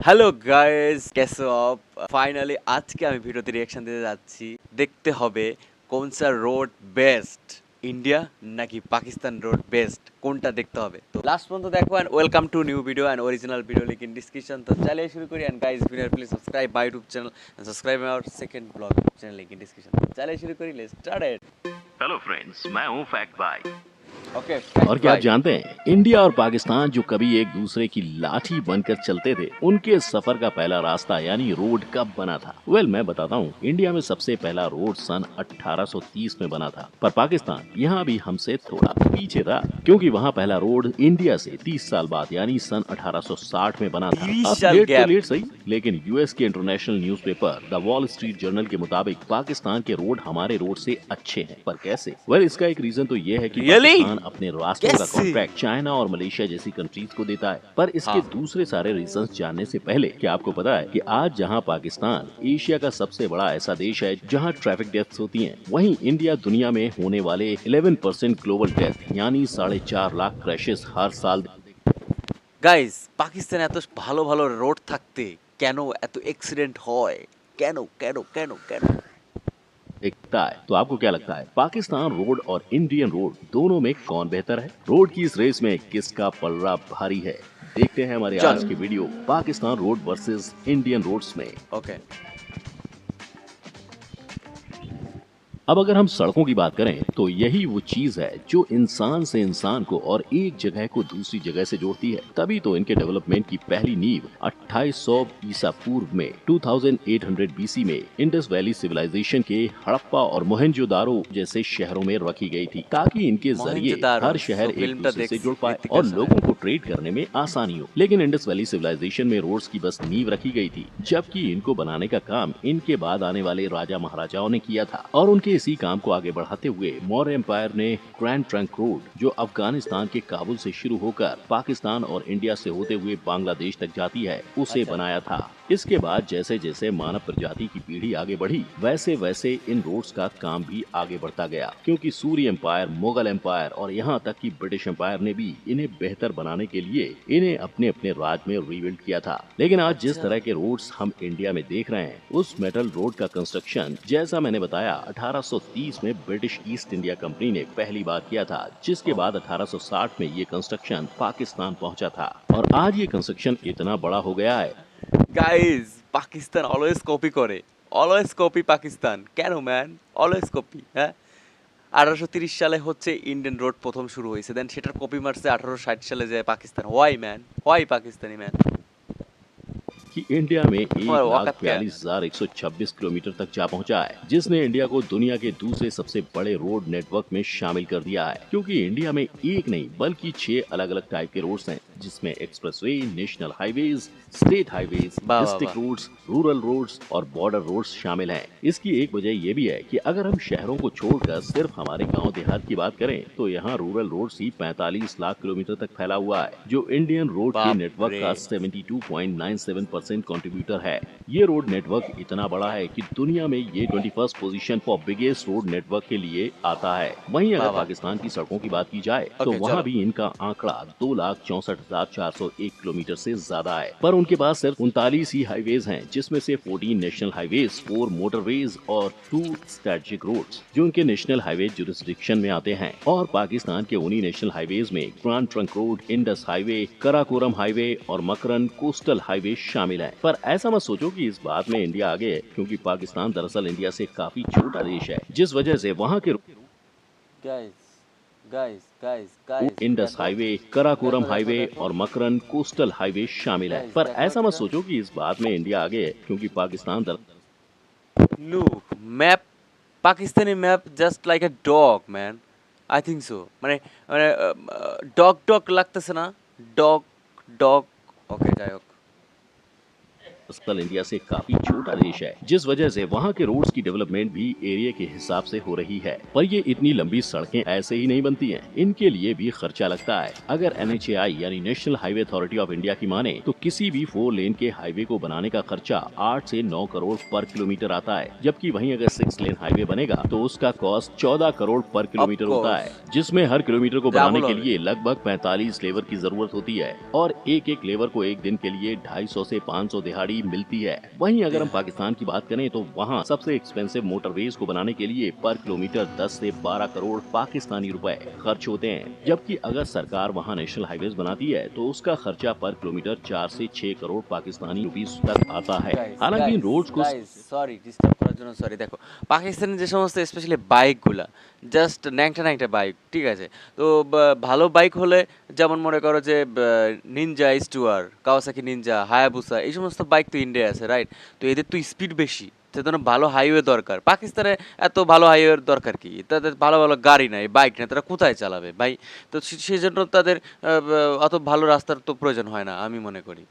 Hello guys, कैसे हो आप? ফাইনালি আজকে আমি ভিডিওতে রিয়াকশন দিতে যাচ্ছি। দেখতে হবে কোন সা রোড বেস্ট, ইন্ডিয়া নাকি পাকিস্তান রোড বেস্ট, কোনটা দেখতে হবে। তো লাস্ট পর্যন্ত দেখো and welcome to new video and original video link in description. तो चलिए शुरू करिए and guys video please subscribe my YouTube channel and subscribe my second blog channel link in description. चलिए शुरू करिए, लेट्स स्टार्ट। हेलो फ्रेंड्स, मैं हूं fact भाई। ओके और क्या आप जानते हैं, इंडिया और पाकिस्तान जो कभी एक दूसरे की लाठी बनकर चलते थे, उनके सफर का पहला रास्ता यानी रोड कब बना था? मैं बताता हूँ। इंडिया में सबसे पहला रोड सन 1830 में बना था, पर पाकिस्तान यहाँ भी हमसे थोड़ा पीछे था, क्योंकि वहाँ पहला रोड इंडिया से 30 साल बाद यानी सन 1860 में बना था। 30 अब साल लेट तो गैप। लेट सही, लेकिन यूएस के international newspaper the wall street journal के मुताबिक पाकिस्तान के रोड हमारे रोड से अच्छे हैं। पर कैसे? इसका एक रीजन तो ये है कि Really? पाकिस्तान अपने रास्तों का कैसे? कॉन्ट्रैक्ट चाइना और मलेशिया जैसी कंट्रीज को देता है। पर इसके हाँ। दूसरे सारे रीजंस जानने से पहले क्या आपको पता है कि आज जहां पाकिस्तान एशिया का सबसे बड़ा ऐसा देश है जहां ट्रैफिक डेथ्स होती हैं, वहीं इंडिया दुनिया में होने वाले 11% ग्लोबल डेथ यानी 4.5 लाख क्रैशेस हर साल। গাইস, পাকিস্তানে এত ভালো ভালো রোড থাকতে কেন এত অ্যাক্সিডেন্ট হয়? কেন কেন কেন কেন? दिखता है, तो आपको क्या लगता है, पाकिस्तान रोड और इंडियन रोड दोनों में कौन बेहतर है? रोड की इस रेस में किसका पलड़ा भारी है? देखते हैं हमारे आज চলো। की video Pakistan road versus Indian roads में। ওকে। अब अगर हम सड़कों की बात करें तो यही वो चीज है जो इंसान से इंसान को और एक जगह को दूसरी जगह से जोड़ती है। तभी तो इनके डेवलपमेंट की पहली नींव 2800 ईसा पूर्व में 2800 बीसी में इंडस वैली सिविलाइजेशन के हड़प्पा और मोहनजोदारो जैसे शहरों में रखी गई थी, ताकि इनके जरिए মহেঞ্জোদারো हर शहर एक ফিল্মটা दूसरे से দেখছি जुड़ पाए ঋত্বিক और রোশনের। लोगों को ट्रेड करने में आसानी हो। लेकिन इंडस वैली सिविलाइजेशन में रोड्स की बस नींव रखी गई थी, जबकि इनको बनाने का काम इनके बाद आने वाले राजा महाराजाओं ने किया था। और उनके इसी काम को आगे बढ़ाते हुए मौर्य एम्पायर ने ग्रैंड ट्रंक रोड, जो अफगानिस्तान के काबुल से शुरू होकर पाकिस्तान और इंडिया से होते हुए बांग्लादेश तक जाती है, उसे अच्छा। बनाया था। इसके बाद जैसे जैसे मानव प्रजाति की पीढ़ी आगे बढ़ी, वैसे वैसे इन रोड्स का काम भी आगे बढ़ता गया, क्योंकि सूर्य एम्पायर, मुगल एम्पायर और यहाँ तक कि ब्रिटिश एम्पायर ने भी इन्हें बेहतर बनाने के लिए इन्हें अपने अपने राज में रीबिल्ड किया था। लेकिन आज जिस अच्छा। तरह के रोड्स हम इंडिया में देख रहे हैं, उस मेटल रोड का कंस्ट्रक्शन जैसा मैंने बताया 1830 में ब्रिटिश ईस्ट इंडिया कंपनी ने पहली बार किया था, जिसके बाद 1860 में ये कंस्ट्रक्शन पाकिस्तान पहुंचा था और आज ये कंस्ट्रक्शन इतना बड़ा हो गया है। গাইস, পাকিস্তান অলওয়েজ কপি করে। Always copy Pakistan. কেন ম্যান? অলওয়েজ কপি, হ্যাঁ? 1830 সালে হচ্ছে ইন্ডিয়ান রোড প্রথম শুরু হয়েছে, দেন সেটার কপি মারছে 1860 साले যায় Pakistan. Why man? Why Pakistani man? कि इंडिया में তোমার एक लाख औकात क्या है? 42,126 किलोमीटर तक जा पहुंचा है, जिसने इंडिया को दुनिया के दूसरे सबसे बड़े रोड नेटवर्क में शामिल कर दिया है। क्योंकि इंडिया में एक नहीं बल्कि 6 अलग अलग टाइप के रोड्स हैं, जिसमें expressway, national highways, state highways, वाह वाह डिस्ट्रिक्ट वाह। रोड्स, रूरल रोड्स और बॉर्डर रोड्स शामिल हैं। इसकी एक वजह ये भी है कि अगर हम शहरों को छोड़कर सिर्फ हमारे गांव देहात की बात करें, तो यहाँ रूरल रोड्स ही 45 लाख किलोमीटर तक फैला हुआ है, जो इंडियन रोड के बाप नेटवर्क रे। का 72.97% कंट्रीब्यूटर है। ये रोड नेटवर्क इतना बड़ा है कि दुनिया में ये 21st position for biggest road network के लिए आता है। वहीं वाह अगर वाह। पाकिस्तान की सड़कों की बात की जाए तो ओके, वहाँ चलो। भी इनका आंकड़ा 2,64,401 किलोमीटर से ज्यादा है। पर उनके पास सिर्फ 39 ही हाईवेज हैं, जिसमें से 14 नेशनल हाईवेज, 4 मोटरवेज और 2 स्ट्रेटेजिक रोड्स, जो उनके नेशनल हाईवे जुरिस्डिक्शन में आते हैं। और पाकिस्तान के उन्हीं नेशनल हाईवेज में grand trunk road, Indus highway, Karakoram highway और मकरन कोस्टल हाईवे शामिल है। पर ऐसा मत सोचो कि इस बात में इंडिया आगे है, क्योंकि पाकिस्तान दरअसल इंडिया से काफी छोटा देश है, जिस वजह से वहाँ के guys guys guys guys Indus देखो हाईवे, कराकोरम देखो देखो हाईवे देखो। और मकरन कोस्टल हाईवे शामिल है। गाइस पर देखो ऐसा मत একটা। सोचो कि इस बात में इंडिया आगे है, क्योंकि Pakistan look, map, Pakistani map just like a dog man. I think so. মানে মানে ডগ ডগ লাগতেছে না? Dog dog. ওকে, যাই হোক। स्थल इंडिया से काफी छोटा देश है, जिस वजह से वहाँ के रोड्स की डेवलपमेंट भी एरिया के हिसाब से हो रही है। पर ये इतनी लंबी सड़कें ऐसे ही नहीं बनती हैं, इनके लिए भी खर्चा लगता है। अगर NHAI यानी national highway authority of India की माने तो किसी भी 4 लेन के हाईवे को बनाने का खर्चा 8 से 9 करोड़ पर किलोमीटर आता है, जबकि वहीं अगर 6 लेन हाईवे बनेगा तो उसका कॉस्ट 14 करोड़ पर किलोमीटर होता है, जिसमें हर किलोमीटर को बनाने के लिए लगभग 45 लेबर की जरूरत होती है और एक लेबर को एक दिन के लिए 250 से 500 दिहाड़ी मिलती है। वहीं अगर हम पाकिस्तान की बात करें तो वहाँ सबसे एक्सपेंसिव मोटरवेज को बनाने के लिए पर किलोमीटर 10 से 12 करोड़ पाकिस्तानी रुपए खर्च होते हैं, जबकि अगर सरकार वहाँ नेशनल हाईवेज बनाती है तो उसका खर्चा पर किलोमीटर 4 से 6 करोड़ पाकिस्तानी रुपीस तक आता है। हालांकि इन रोड्स को সরি ডিস্টার্ব করার জন্য সরি। দেখো পাকিস্তানের যে সমস্ত স্পেশালি বাইকগুলা জাস্ট ন্যাংটা ন্যাংটা বাইক, ঠিক আছে, তো ভালো বাইক হলে যেমন মনে করো যে নিনজা স্টুয়ার, কাওয়াসাকি নিনজা, হায়াবুসা, এই সমস্ত বাইক তো ইন্ডিয়ায় আছে, রাইট? তো এদের তো স্পিড বেশি, সেজন্য ভালো হাইওয়ে দরকার। পাকিস্তানে এত ভালো হাইওয়ের দরকার কি? তাদের ভালো ভালো গাড়ি নাই, বাইক নাই, তারা কোথায় চালাবে ভাই? তো সেই জন্য তাদের অত ভালো রাস্তার তো প্রয়োজন হয় না আমি মনে করি।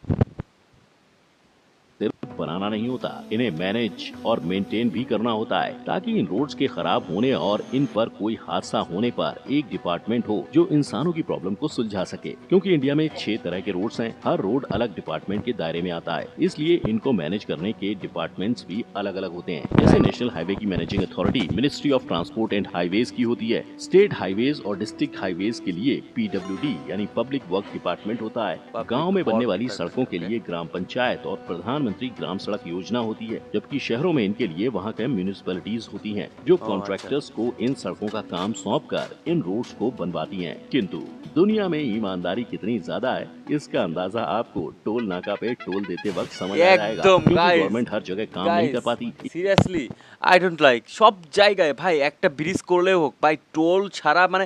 सिर्फ बनाना नहीं होता, इन्हें मैनेज और मेंटेन भी करना होता है, ताकि इन रोड्स के खराब होने और इन पर कोई हादसा होने पर एक डिपार्टमेंट हो जो इंसानों की प्रॉब्लम को सुलझा सके। क्योंकि इंडिया में 6 तरह के रोड्स हैं, हर रोड अलग डिपार्टमेंट के दायरे में आता है, इसलिए इनको मैनेज करने के डिपार्टमेंट्स भी अलग अलग होते हैं। जैसे नेशनल हाईवे की managing authority ministry of transport and highways की होती है। स्टेट हाईवेज और डिस्ट्रिक्ट हाईवेज के लिए PWD यानी पब्लिक वर्क डिपार्टमेंट होता है। गाँव में बनने वाली सड़कों के लिए ग्राम पंचायत और प्रधानमंत्री ग्राम सड़क योजना होती है, जबकि शहरों में इनके लिए वहाँ के म्यूनिसिपैलिटीज होती हैं, जो कॉन्ट्रैक्टर्स को इन सड़कों का काम सौंपकर इन रोड्स को बनवाती हैं। किंतु दुनिया में ईमानदारी कितनी ज्यादा है, इसका अंदाजा आपको टोल नाका पे टोल देते वक्त समझ आ जाएगा, क्योंकि गवर्नमेंट हर जगह काम नहीं कर पाती। সিরিয়াসলি আই ডোন্ট লাইক সব জায়গায় ভাই একটা ব্রিজ করলে হোক ভাই, টোল ছাড়া মানে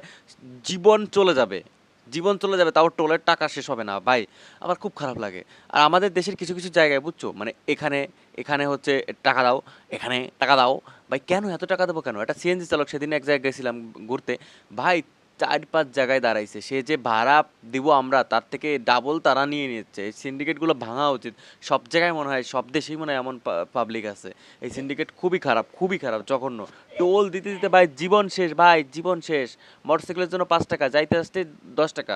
জীবন চলে যাবে, জীবন চলে যাবে, তাও টোলের টাকা শেষ হবে না ভাই। আমার খুব খারাপ লাগে। আর আমাদের দেশের কিছু কিছু জায়গায় বুঝছো, মানে এখানে এখানে হচ্ছে টাকা দাও, এখানে টাকা দাও, ভাই কেন এত টাকা দেবো কেন? একটা সিএনজি চালক সেদিন এক জায়গায় গেছিলাম ঘুরতে, ভাই 4-5 জায়গায় দাঁড়াইছে, সে যে ভাড়া দিব আমরা তার থেকে ডাবল তারা নিয়ে নিচ্ছে। এই সিন্ডিকেটগুলো ভাঙা উচিত। সব জায়গায় মনে হয়, সব দেশেই মনে হয় এমন পাবলিক আছে। এই সিন্ডিকেট খুবই খারাপ, খুবই খারাপ, জঘন্য। টোল দিতে দিতে ভাই জীবন শেষ, ভাই জীবন শেষ। মোটরসাইকেলের জন্য 5 টাকা, যাইতে আসতে 10 টাকা,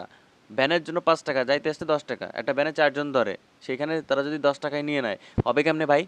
ভ্যানের জন্য 5 টাকা, যাইতে আসতে 10 টাকা। একটা ভ্যানে 4 জন ধরে, সেখানে তারা যদি 10 টাকায় নিয়ে নেয় হবে কেমনে ভাই?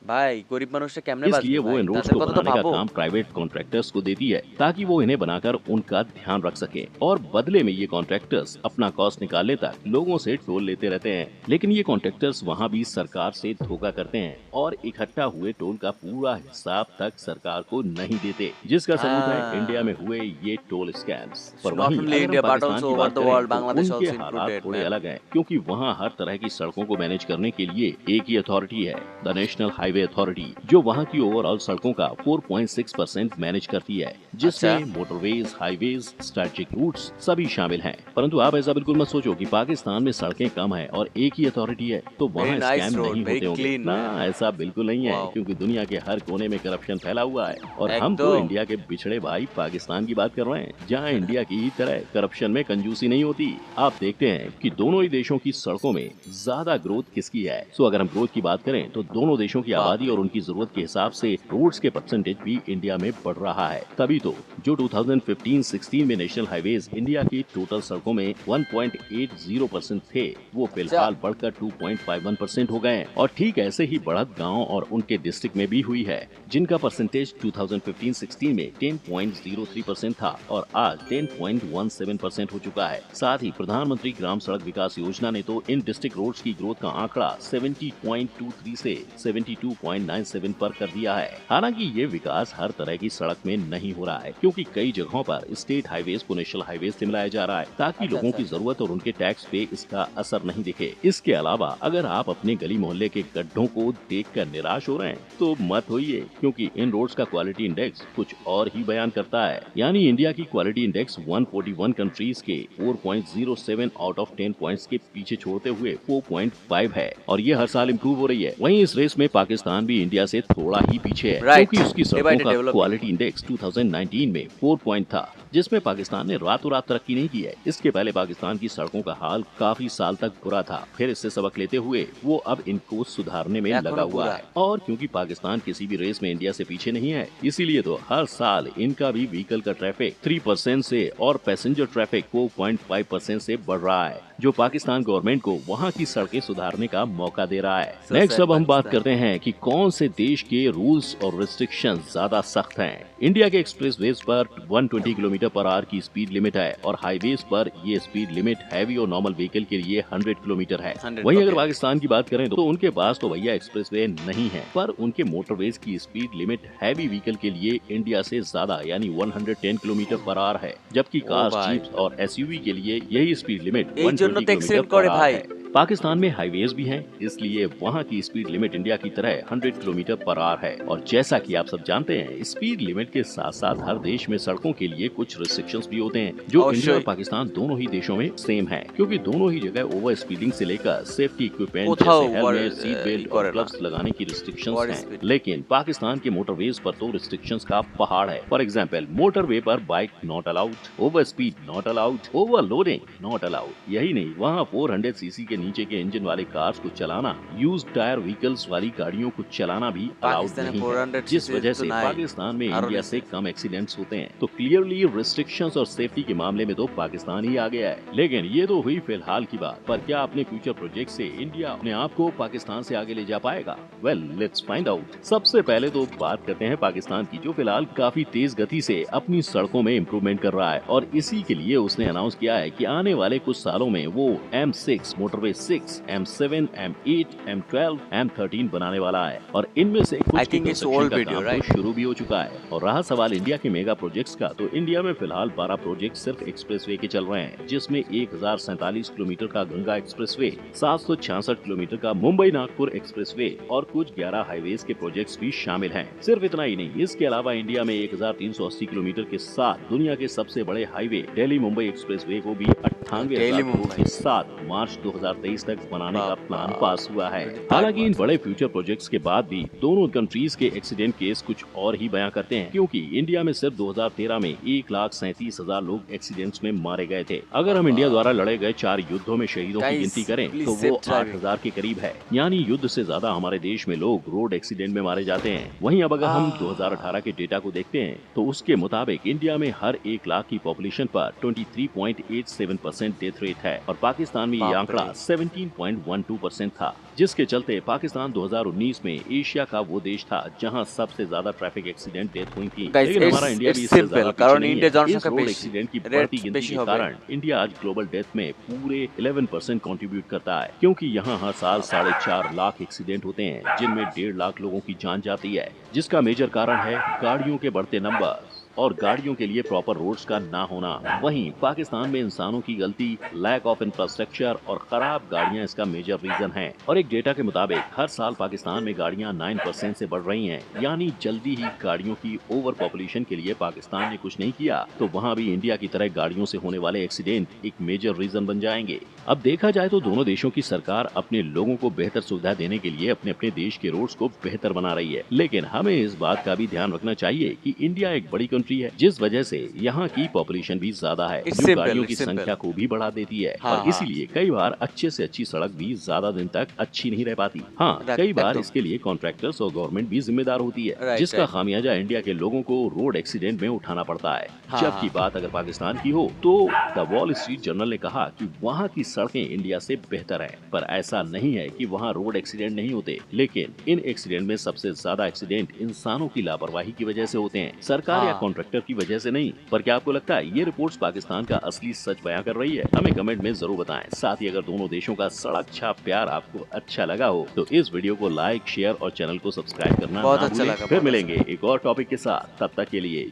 भाई गरीब मनुष्य केमने बात इसलिए वो इन रोड्स को बनाने का काम प्राइवेट कॉन्ट्रैक्टर्स को देती है, ताकि वो इन्हें बनाकर उनका ध्यान रख सके और बदले में ये कॉन्ट्रैक्टर्स अपना कॉस्ट निकालने तक लोगों से टोल लेते रहते हैं। लेकिन ये कॉन्ट्रैक्टर्स वहाँ भी सरकार से धोखा करते हैं और इकट्ठा हुए टोल का पूरा हिसाब तक सरकार को नहीं देते, जिसका सबूत है इंडिया में हुए ये टोल स्कैम्स। पर वहीं अगर हम पाकिस्तान की बात करें तो उनके हालात थोड़े अलग हैं, क्योंकि वहाँ हर तरह की सड़कों को मैनेज करने के लिए एक ही अथॉरिटी है, द नेशनल हाईवे अथॉरिटी, जो वहाँ की ओवरऑल सड़कों का 4.6% मैनेज करती है, जिसमें मोटरवेज, हाईवेज, स्ट्रेटेजिक रूट्स सभी शामिल हैं। परंतु आप ऐसा बिल्कुल मत सोचो कि पाकिस्तान में सड़कें कम हैं और एक ही अथॉरिटी है तो वहाँ स्कैम नहीं होते होंगे। ना, ऐसा बिल्कुल नहीं है, क्योंकि दुनिया के हर कोने में करप्शन फैला हुआ है और हम तो इंडिया के बिछड़े भाई पाकिस्तान की बात कर रहे हैं, जहाँ इंडिया की तरह करप्शन में कंजूसी नहीं होती। आप देखते हैं कि दोनों ही देशों की सड़कों में ज्यादा ग्रोथ किसकी है। सो अगर हम ग्रोथ की बात करें तो दोनों देशों की आबादी और उनकी जरूरत के हिसाब से रोड्स के परसेंटेज भी इंडिया में बढ़ रहा है। तभी तो जो 2015-16 में नेशनल हाईवेज इंडिया की टोटल सड़कों में 1.80% थे, वो फिलहाल बढ़कर 2.51% हो गए और ठीक ऐसे ही बढ़त गांव और उनके डिस्ट्रिक्ट में भी हुई है, जिनका परसेंटेज 2015-16 में 10.03% था और आज 10.17% हो चुका है। साथ ही प्रधानमंत्री ग्राम सड़क विकास योजना ने तो इन डिस्ट्रिक्ट रोड्स की ग्रोथ का आंकड़ा 70.23 से 72.97 पर कर दिया है। हालांकि ये विकास हर तरह की सड़क में नहीं हो रहा है, क्योंकि कई जगहों पर स्टेट हाईवेज को नेशनल हाईवेज से मिलाया जा रहा है, ताकि लोगों की जरूरत और उनके टैक्स पे इसका असर नहीं दिखे। इसके अलावा अगर आप अपने गली मोहल्ले के गड्ढों को देखकर निराश हो रहे हैं तो मत होइए, क्योंकि इन रोड्स का क्वालिटी इंडेक्स कुछ और ही बयान करता है। यानी इंडिया की क्वालिटी इंडेक्स 141 कंट्रीज के 4.07 आउट ऑफ 10 पॉइंट्स के पीछे छोड़ते हुए 4.5 है और ये हर साल इम्प्रूव हो रही है। वहीं इस रेस में पाकिस्तान भी इंडिया से थोड़ा ही पीछे है, क्योंकि उसकी सड़कों का क्वालिटी इंडेक्स 2019 2019 में 4 पॉइंट था, जिसमें पाकिस्तान ने रातों रात तरक्की नहीं की है। इसके पहले पाकिस्तान की सड़कों का हाल काफी साल तक बुरा था, फिर इससे सबक लेते हुए वो अब इनको सुधारने में लगा एखोनो हुआ बुरा है। और क्योंकि पाकिस्तान किसी भी रेस में इंडिया से पीछे नहीं है, इसीलिए तो हर साल इनका भी व्हीकल का ट्रैफिक 3% से और पैसेंजर ट्रैफिक 4.5% से बढ़ रहा है, जो पाकिस्तान गवर्नमेंट को वहाँ की सड़कें सुधारने का मौका दे रहा है। So नेक्स्ट sad अब हम बात पाकिस्तान। करते हैं कि कौन से देश के रूल्स और रिस्ट्रिक्शन ज्यादा सख्त हैं। इंडिया के एक्सप्रेसवेज पर 120 किलोमीटर पर आवर की स्पीड लिमिट है और हाईवेज पर ये स्पीड लिमिट हैवी और नॉर्मल व्हीकल के लिए 100 किलोमीटर है। 100, वहीं अगर okay. पाकिस्तान की बात करें तो उनके पास तो भैया एक्सप्रेसवे नहीं है, पर उनके मोटरवेज की स्पीड लिमिट हैवी व्हीकल के लिए इंडिया से ज्यादा यानी 110 किलोमीटर पर आवर है, जबकि ओ कार्स, भाई। जीप्स और एसयूवी के लिए यही स्पीड लिमिट এই জন্য 120 তো किलोमीटर एक्सीडेंट पर করে आवर भाई। है। पाकिस्तान में हाईवेज भी हैं, इसलिए वहाँ की स्पीड लिमिट इंडिया की तरह 100 किलोमीटर पर आवर है। और जैसा कि आप सब जानते हैं, स्पीड लिमिट के साथ साथ हर देश में सड़कों के लिए कुछ रिस्ट्रिक्शंस भी होते हैं, जो इंडिया और अवश्य। पाकिस्तान दोनों ही देशों में सेम है, क्योंकि दोनों ही जगह ओवर स्पीडिंग से लेकर सेफ्टी इक्विपमेंट কোথাও जैसे ওভার हेलमेट, सीट बेल्ट और করে না ग्लव्स लगाने की रिस्ट्रिक्शंस ওভার हैं। स्पीड। लेकिन पाकिस्तान के मोटरवेज पर तो रिस्ट्रिक्शंस का पहाड़ है। फॉर एग्जाम्पल, मोटरवे पर bike not allowed, over speed not allowed, overloading not allowed. यही नहीं, वहाँ 400 सीसी के नीचे के इंजन वाले कार्स को चलाना, यूज टायर व्हीकल्स वाली गाड़ियों को चलाना भी अलाउड पाकिस्ताने नहीं है, 400 जिस सीसी वजह तो से नहीं, पाकिस्तान में आरो इंडिया नीचे। से कम एक्सीडेंट्स होते हैं। तो क्लियरली रिस्ट्रिक्शंस और सेफ्टी के मामले में तो पाकिस्तान ही आ गया है। लेकिन ये तो हुई फिलहाल की बात, पर क्या अपने फ्यूचर प्रोजेक्ट से इंडिया अपने आप को पाकिस्तान से आगे ले जा पाएगा? Well, let's find out. सबसे पहले तो बात करते हैं पाकिस्तान की, जो फिलहाल काफी तेज गति से अपनी सड़कों में इम्प्रूवमेंट कर रहा है, और इसी के लिए उसने अनाउंस किया है कि आने वाले कुछ सालों में वो M6, motorway 6, M7, M8, M12, M13 बनाने वाला है, और इनमें से कुछ I के think it's कंस्ट्रक्शन old का video, काम right? तो शुरू भी हो चुका है। और रहा सवाल इंडिया के मेगा प्रोजेक्ट्स का, तो इंडिया में फिलहाल 12 प्रोजेक्ट सिर्फ एक्सप्रेसवे के चल रहे हैं, जिसमें 1047 किलोमीटर का गंगा एक्सप्रेसवे, 766 किलोमीटर का मुंबई नागपुर एक्सप्रेसवे और कुछ 11 हाईवेज के प्रोजेक्ट्स भी शामिल हैं। सिर्फ इतना ही नहीं, इसके अलावा इंडिया में 1380 किलोमीटर के साथ दुनिया के सबसे बड़े हाईवे दिल्ली मुंबई एक्सप्रेसवे को भी 98,000 दिल्ली करोड़ मुंबई। के साथ मार्च 2023 तक बनाने का बाप प्लान बाप। पास हुआ है। हालांकि इन बड़े फ्यूचर प्रोजेक्ट्स के बाद भी दोनों कंट्रीज के एक्सीडेंट केस कुछ और ही बयां करते हैं, क्योंकि इंडिया में सिर्फ 2013 में 1,37,000 लोग एक्सीडेंट्स में मारे गए थे। अगर हम इंडिया द्वारा लड़े गए 4 युद्धों में शहीदों की Guys, गिनती करें please तो वो safe driving. 8,000 के करीब है, यानी युद्ध से ज्यादा हमारे देश में लोग रोड एक्सीडेंट में मारे जाते हैं। वहीं अब अगर हम 2018 के डेटा को देखते हैं तो उसके मुताबिक इंडिया में हर 1 लाख की पॉपुलेशन पर 23.87% डेथ रेट है, और पाकिस्तान में ये बाप आंकड़ा रे। 17.12% था, जिसके चलते पाकिस्तान 2019 में एशिया का वो देश था जहां सबसे ज्यादा ट्रैफिक एक्सीडेंट डेथ हुई थी। Guys, लेकिन हमारा इंडिया it's भी इससे simple, ज्यादा कारण पीछे नहीं इंडिया है। इस जनसंख्या रोड बेशी, एक्सीडेंट की रेट बढ़ती गिनती बेशी के होगे। कारण इंडिया आज ग्लोबल डेथ में पूरे 11% कंट्रीब्यूट करता है, क्योंकि यहाँ हर साल 4.5 लाख एक्सीडेंट होते हैं, जिनमें 1.5 लाख लोगों की जान जाती है, जिसका मेजर कारण है गाड़ियों के बढ़ते नंबर और गाड़ियों के लिए प्रॉपर रोड्स का ना होना। वहीं पाकिस्तान में इंसानों की गलती, लैक ऑफ इंफ्रास्ट्रक्चर और खराब गाड़ियां इसका मेजर रीजन हैं। और एक डेटा के मुताबिक हर साल पाकिस्तान में गाड़ियां 9% से बढ़ रही हैं, यानी जल्दी ही गाड़ियों की ओवर पॉपुलेशन के लिए पाकिस्तान ने कुछ नहीं किया तो वहाँ भी इंडिया की तरह गाड़ियों से होने वाले एक्सीडेंट एक मेजर रीजन बन जाएंगे। अब देखा जाए तो दोनों देशों की सरकार अपने लोगों को बेहतर सुविधा देने के लिए अपने अपने देश के रोड्स को बेहतर बना रही है, लेकिन हमें इस बात का भी ध्यान रखना चाहिए कि इंडिया एक बड़ी कंट्री है, जिस वजह से यहाँ की पॉपुलेशन भी ज्यादा है, It's जो simple, गाड़ियों की it's simple. संख्या को भी बढ़ा देती है, हाँ, और इसीलिए कई बार अच्छे से अच्छी सड़क भी ज्यादा दिन तक अच्छी नहीं रह पाती। हाँ, कई बार एकदम। इसके लिए कॉन्ट्रैक्टर्स और गवर्नमेंट भी जिम्मेदार होती है, Right, जिसका right. खामियाजा इंडिया के लोगों को रोड एक्सीडेंट में उठाना पड़ता है। हाँ, जबकि हाँ। बात अगर पाकिस्तान की हो तो द वॉल स्ट्रीट जर्नल ने कहा कि वहाँ की सड़कें इंडिया से बेहतर है, पर ऐसा नहीं है कि वहाँ रोड एक्सीडेंट नहीं होते, लेकिन इन एक्सीडेंट में सबसे ज्यादा एक्सीडेंट इंसानों की लापरवाही की वजह से होते हैं, सरकार या हाँ। कॉन्ट्रैक्टर की वजह से नहीं। पर क्या आपको लगता है ये रिपोर्ट्स पाकिस्तान का असली सच बयां कर रही है? हमें कमेंट में जरूर बताएं। साथ ही अगर दोनों देशों का सड़क छाप प्यार आपको अच्छा लगा हो तो इस वीडियो को लाइक, शेयर और चैनल को सब्सक्राइब करना बहुत ना अच्छा भूलें। लगा, फिर बहुत मिलेंगे एक और टॉपिक के साथ, तब तक के लिए।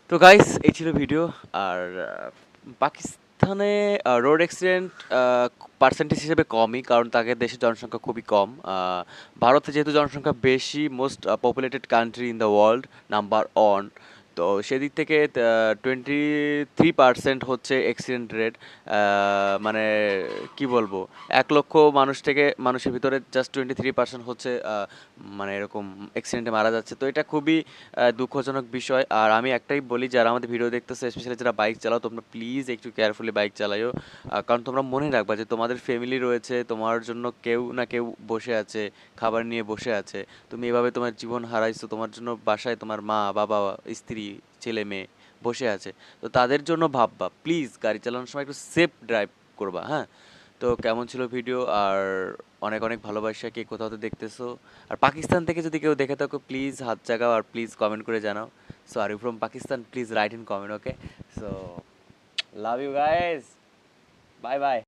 তো গাইস এই ছিল ভিডিও। আর পাকিস্তানে রোড অ্যাক্সিডেন্ট পার্সেন্টেজ হিসেবে কমই, কারণ তাদের দেশের জনসংখ্যা খুবই কম। ভারতে যেহেতু জনসংখ্যা বেশি, most populated country in the world, number 1, তো সেদিক থেকে 23% হচ্ছে অ্যাক্সিডেন্ট রেট। মানে কি বলবো, 1 লক্ষ মানুষের ভিতরে জাস্ট 23% হচ্ছে মানে এরকম অ্যাক্সিডেন্টে মারা যাচ্ছে। তো এটা খুবই দুঃখজনক বিষয়। আর আমি একটাই বলি, যারা আমাদের ভিডিও দেখতেছে, স্পেশালি যারা বাইক চালাও, তোমরা প্লিজ একটু কেয়ারফুলি বাইক চালাইও। কারণ তোমরা মনে রাখবা যে তোমাদের ফ্যামিলি রয়েছে, তোমার জন্য কেউ না কেউ বসে আছে, খাবার নিয়ে বসে আছে। তুমি এভাবে তোমার জীবন হারাইছো, তোমার জন্য বাসায় তোমার মা বাবা, স্ত্রী, ছেলে মেয়ে বসে আছে। তো তাদের জন্য ভাববা, প্লিজ গাড়ি চালানোর সময় একটু সেফ ড্রাইভ করবা, হ্যাঁ? তো কেমন ছিল ভিডিও? আর অনেক অনেক ভালোবাসা, কে কোথাও তো দেখতেছো। আর পাকিস্তান থেকে যদি কেউ দেখে থাকো, প্লিজ হাত জাগাও আর প্লিজ কমেন্ট করে জানাও। So are you from Pakistan, please write in comment, okay? So love you guys, bye by.